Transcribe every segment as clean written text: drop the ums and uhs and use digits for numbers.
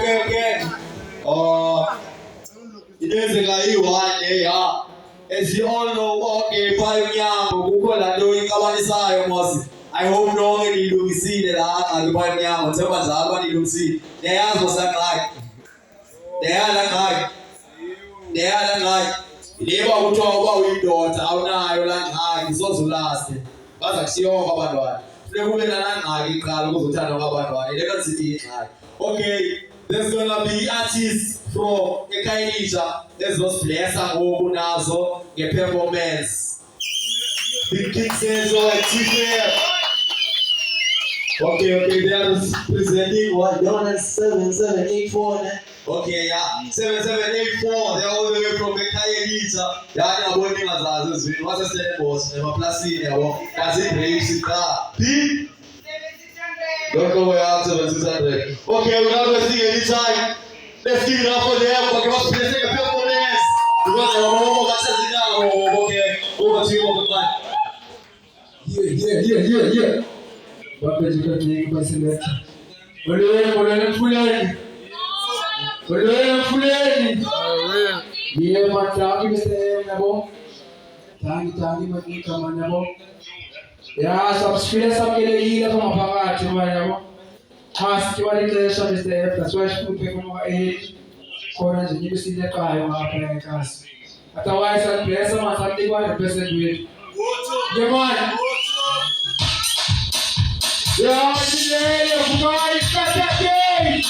Okay. It is like one day, as you all know, okay, 5 young, Google and doing Kawanisai. I hope no one will see that I 5 young, whatever Zabani will see. They are was that like. They are like. Never would talk about with daughter, how now you like high, it's also lasting. But I see all about one. They will not high, you can't go to town about one. They don't see it high. Okay, there's gonna be artists from Ekainicha. There's those players and who now get Perfomance. The King says, T-FAB. Okay, they are presenting what? 7784. Okay, yeah. 7784. They're all the way from Ekainicha. They are not working as a what's the same boss? They're plastic. That's it, baby. Don't go away after 700. Okay, we're not wasting any time. Let's give it up for them. Okay, what's the next Perfomance? Because I'm more matches now. Okay, over to you, over the Yeah. What did you take by select? Yeah, but talking is the nabo. Tangi, but you come on nabo. Yeah, subscribe ke liye to mapanga chuma has qualification is there. That's why school people know age. Corner you can see the car you are playing cars. Otherwise, I'll play some something what the person with. Come on. Yeah, guys, cut that game.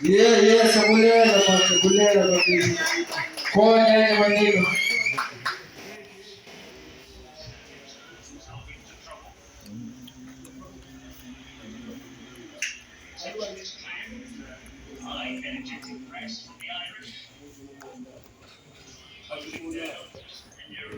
Yeah, sabulera, Konya maneno.